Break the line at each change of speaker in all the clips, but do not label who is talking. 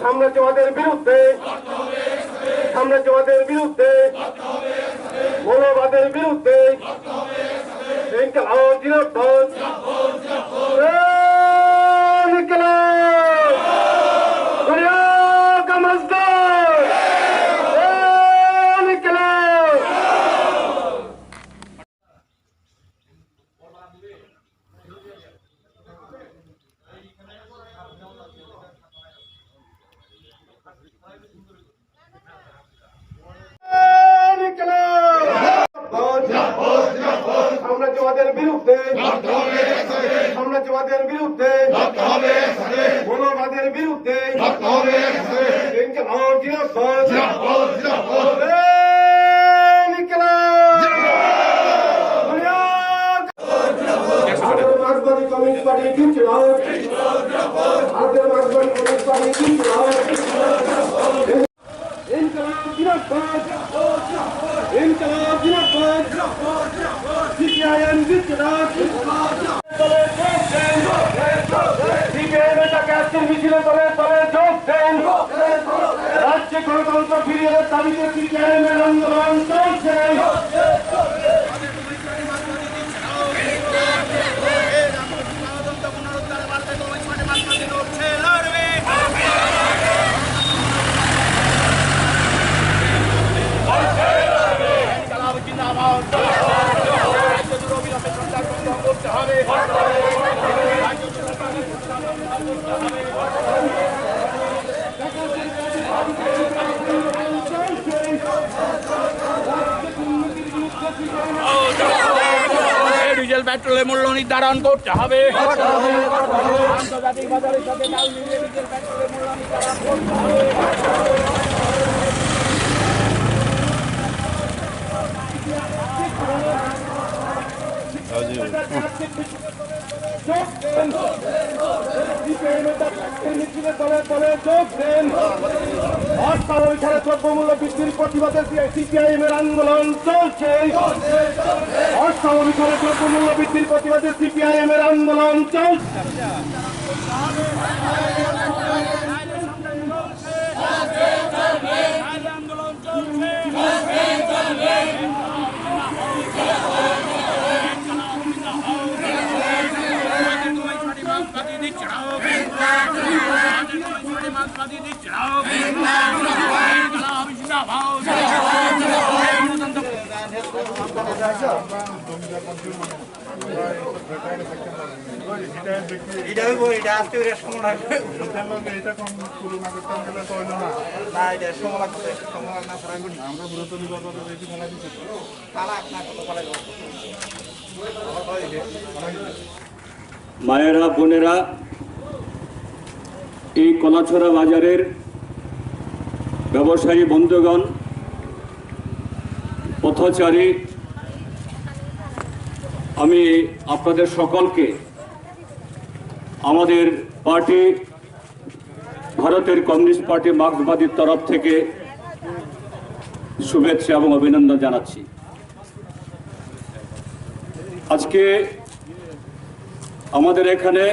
সাম্রাজ্যবাদের বিরুদ্ধে মৌলবাদের বিরুদ্ধে সাম্রাজ্যবাদের বিরুদ্ধে মৌলবাদের বিরুদ্ধে মার্ক্সবাদী কমিউনিস্ট পার্টি ভারতের মার্ক্সবাদী কমিউনিস্ট পার্টি CPIM মিছিলে দলে যোগ দেন। রাজ্যে গণতন্ত্র ফিরিয়ে দাবিতে CPIM এর আন্দোলন চলছে।
ডিজেল পেট্রোলের মূল্য নির্ধারণ করতে হবে। আন্তর্জাতিক বাজারের সাথে তাল মিলিয়ে ডিজেল পেট্রোলের মূল্য নির্ধারণ করতে হবে। দ্রব্যমূল্য বৃদ্ধির প্রতিবাদে CPIM এর আন্দোলন চলছে। অস্বাভাবিক হারে দ্রব্যমূল্য বৃদ্ধির প্রতিবাদে CPIM এর আন্দোলন চলছে।
মায়েরা বোনেরা, এই কলাছড়া বাজারের ব্যবসায়ী বন্ধুগণ, পথচারী, আমি আপনাদের সকলকে আমাদের পার্টি ভারতের কমিউনিস্ট পার্টি মার্ক্সবাদীর তরফ থেকে শুভেচ্ছা এবং অভিনন্দন জানাচ্ছি। আজকে আমাদের এখানে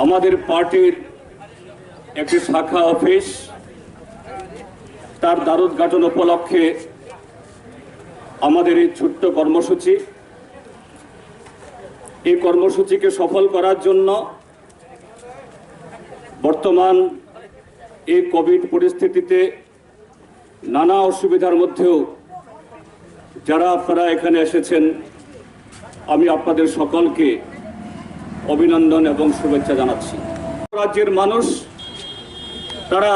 আমাদের পার্টির একটি শাখা অফিস তার দ্বারোদ্ঘাটন উপলক্ষে আমাদের এই ছোট্ট কর্মসূচি, এই কর্মসূচিকে সফল করার জন্য বর্তমান এই কোভিড পরিস্থিতিতে নানা অসুবিধার মধ্যেও যারা আপনারা এখানে এসেছেন, আমি আপনাদের সকলকে অভিনন্দন এবং শুভেচ্ছা জানাচ্ছি। রাজ্যের মানুষ তারা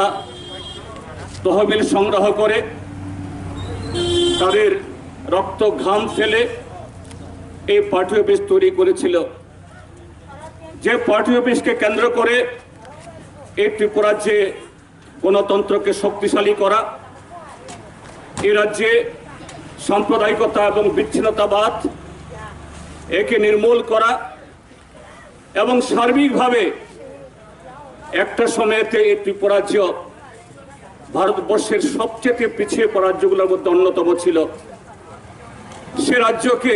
তহবিল সংগ্রহ করে তাদের রক্ত ঘাম ফেলে এই পার্টি অফিস তৈরি করেছিল, যে পার্টি অফিসকে কেন্দ্র করে এই ত্রিপুরাজ্যে গণতন্ত্রকে শক্তিশালী করা, এই রাজ্যে সাম্প্রদায়িকতা এবং বিচ্ছিন্নতাবাদ একে নির্মূল করা এবং সার্বিকভাবে একটা সময়েতে এই ত্রিপুরাজ্য ভারতবর্ষের সবচেয়ে পিছিয়ে পড়া রাজ্যগুলোর মধ্যে অন্যতম ছিল। সে রাজ্যকে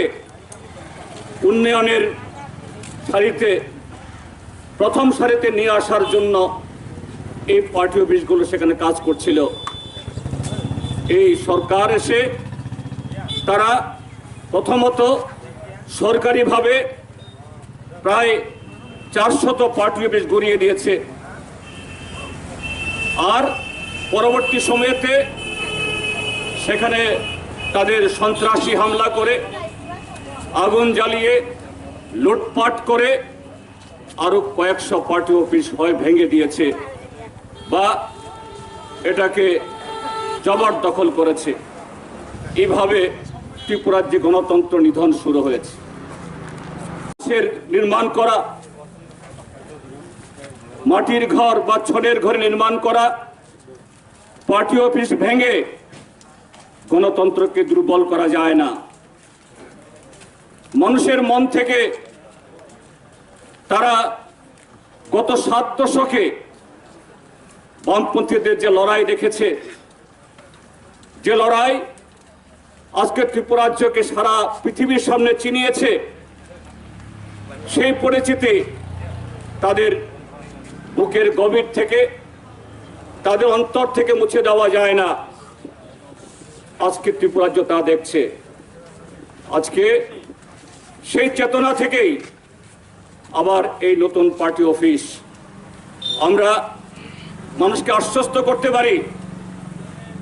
উন্নয়নের সারিতে প্রথম সারিতে নিয়ে আসার জন্য এই পার্টি অফিসগুলো সেখানে কাজ করছিল। এই সরকার এসে তারা প্রথমত সরকারিভাবে প্রায় 400 পার্টি অফিস গড়িয়ে দিয়েছে, আর পরবর্তী সময়েতে সেখানে তাদের সন্ত্রাসী হামলা করে, আগুন জ্বালিয়ে, লুটপাট করে আরো কয়েকশো পার্টি অফিস হয় ভেঙে দিয়েছে বা এটাকে জবরদখল করেছে। এইভাবে ত্রিপুরার যে গণতন্ত্র নিধন শুরু হয়েছে। নির্মাণ করা মাটির ঘর বা ছড়ের ঘরে নির্মাণ করা পার্টি অফিস ভেঙে গণতন্ত্রকে দুর্বল করা যায় না। মানুষের মন থেকে তারা গত 7 দশকে বামপন্থীদের যে লড়াই দেখেছে, যে লড়াই আজকে ত্রিপুরা রাজ্যকে সারা পৃথিবীর সামনে চিনিয়েছে, সেই পরিচিতি তাদের বুকের গভীর থেকে, তাদের অন্তর থেকে মুছে দেওয়া যায় না। আজকে ত্রিপুরা রাজ্য তা দেখছে। আজকে সেই চেতনা থেকেই আবার এই নতুন পার্টি অফিস। আমরা মানুষকে আশ্বস্ত করতে পারি,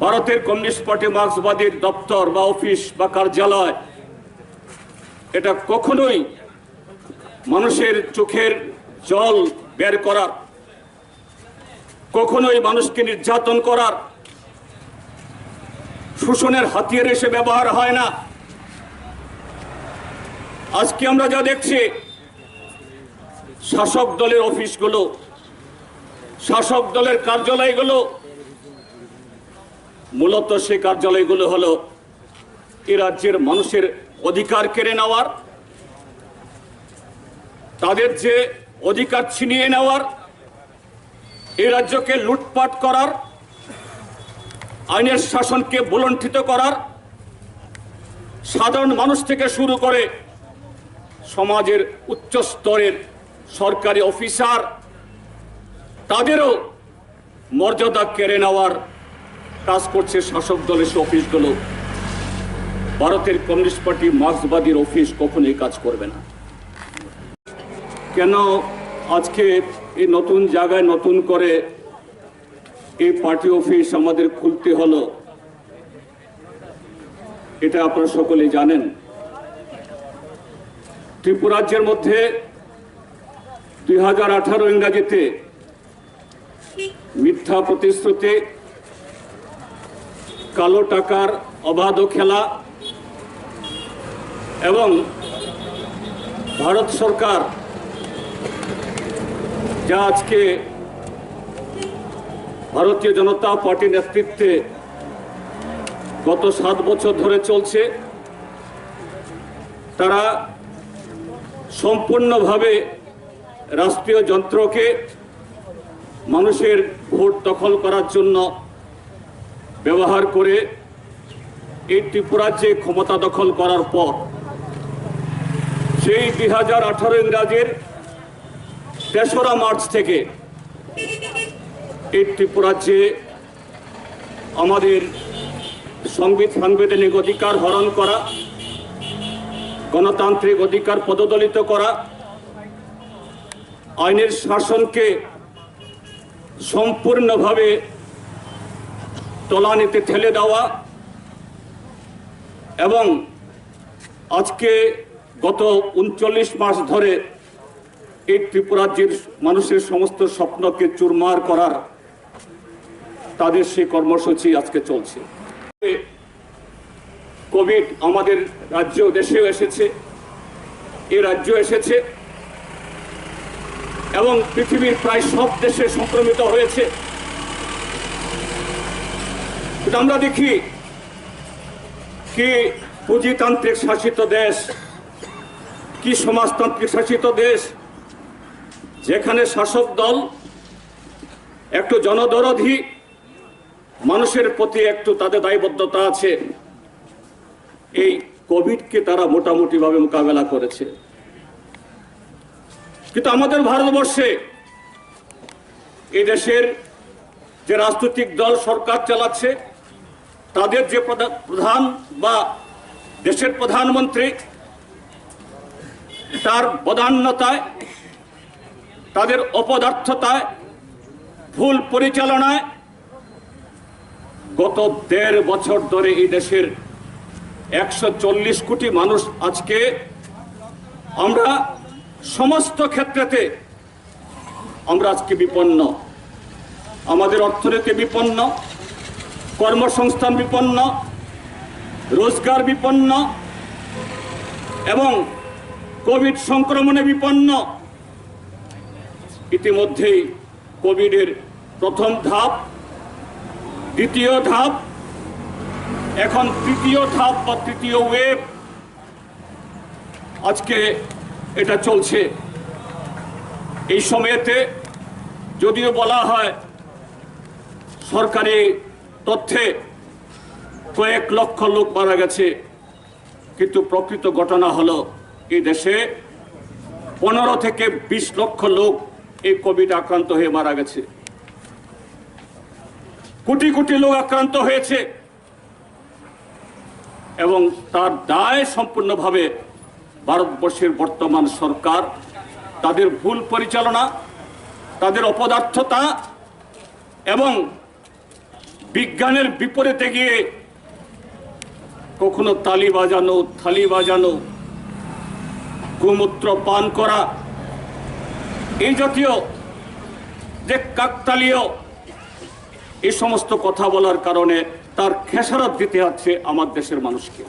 ভারতের কমিউনিস্ট পার্টি মার্ক্সবাদীর দপ্তর বা অফিস বা কার্যালয় এটা কখনোই মানুষের চোখের জল বের করার, কখনোই মানুষকে নির্যাতন করার, শোষণের হাতিয়ার এসে ব্যবহার হয় না। আজকে আমরা যা দেখছি, শাসক দলের অফিসগুলো, শাসক দলের কার্যালয়গুলো, মূলত সেই কার্যালয়গুলো হলো এ রাজ্যের মানুষের অধিকার কেড়ে নেওয়ার, তাদের যে অধিকার ছিনিয়ে নেওয়ার, এই রাজ্যকে লুটপাট করার, আইনের শাসনকে ভুলণ্ঠিত করার, সাধারণ মানুষ থেকে শুরু করে সমাজের উচ্চ স্তরের সরকারি অফিসার তাদেরও মর্যাদা কেড়ে নেওয়ার কাজ করছে শাসক দলের অফিসগুলো। ভারতের কমিউনিস্ট পার্টি মার্ক্সবাদীর অফিস কখনোই কাজ করবে না। কেন আজকে এই নতুন জায়গায় নতুন করে এই পার্টি অফিস আমাদের খুলতে হলো, এটা আপনারা সকলেই জানেন। ত্রিপুরা রাজ্যের মধ্যে 2018 ইংরাজিতে মিথ্যা প্রতিশ্রুতি, কালো টাকার অবাধ খেলা এবং ভারত সরকার যা আজকে ভারতীয় জনতা পার্টির নেতৃত্বে গত 7 বছর ধরে চলছে, তারা সম্পূর্ণভাবে রাষ্ট্রীয় যন্ত্রকে মানুষের ভোট দখল করার জন্য ব্যবহার করে এই ত্রিপুরা রাজ্যে ক্ষমতা দখল করার পর সেই 2018 ইংরাজির 3রা মার্চ থেকে এই ত্রিপুরা রাজ্যে আমাদের সাংবিধানিক অধিকার হরণ করা, গণতান্ত্রিক অধিকার পদদলিত করা, আইনের শাসনকে সম্পূর্ণভাবে তলানিতে ঠেলে দেওয়া এবং আজকে গত 39 মাস ধরে এই ত্রিপুরা রাজ্যের মানুষের সমস্ত স্বপ্নকে চুরমার করার তাদের সেই কর্মসূচি আজকে চলছে। কোভিড আমাদের রাজ্য দেশেও এসেছে, এই রাজ্য এসেছে এবং পৃথিবীর প্রায় সব দেশে সংক্রমিত হয়েছে। আমরা দেখি কি পুঁজিতান্ত্রিক শাসিত দেশ, কি সমাজতান্ত্রিক শাসিত দেশ, যেখানে শাসক দল একটু জনদরদি, মানুষের প্রতি একটু তাদের দায়বদ্ধতা আছে, এই কোভিডকে তারা মোটামুটি ভাবে মোকাবেলা করেছে। কিন্তু আমাদের ভারতবর্ষে এই দেশের যে রাজনৈতিক দল সরকার চালাচ্ছে তাদের যে প্রধান বা দেশের প্রধানমন্ত্রী তার বদান্যতায়, তাদের অপদার্থতায়, ভুল পরিচালনায় গত 1.5 বছর ধরে এই দেশের 140 কোটি মানুষ আজকে আমরা সমস্ত ক্ষেত্রেতে আমরা আজকে বিপন্ন। আমাদের অর্থনীতি বিপন্ন, কর্মসংস্থান বিপন্ন, রোজগার বিপন্ন এবং কোভিড সংক্রমণে বিপন্ন। ইতিমধ্যেই কোভিডের প্রথম ধাপ, দ্বিতীয় ধাপ, এখন তৃতীয় ধাপ বা তৃতীয় ওয়েভ আজকে এটা চলছে। এই সময়েতে যদিও বলা হয় সরকারি তথ্যে কয়েক লক্ষ লোক মারা গেছে, কিন্তু প্রকৃত ঘটনা হলো এই দেশে 15 থেকে 20 লক্ষ লোক এই কোভিড আক্রান্ত হয়ে মারা গেছে। কোটি কোটি লোক আক্রান্ত হয়েছে এবং তার দায় সম্পূর্ণভাবে ভারতবর্ষের বর্তমান সরকার, তাদের ভুল পরিচালনা, তাদের অপদার্থতা এবং বিজ্ঞানের বিপরীতে গিয়ে কখনো তালি বাজানো, থালি বাজানো, গোমূত্র পান করা, এই জাতীয় যে কাকতালীয় এই সমস্ত কথা বলার কারণে তার খেসারত দিতে হচ্ছে আমার দেশের মানুষকে।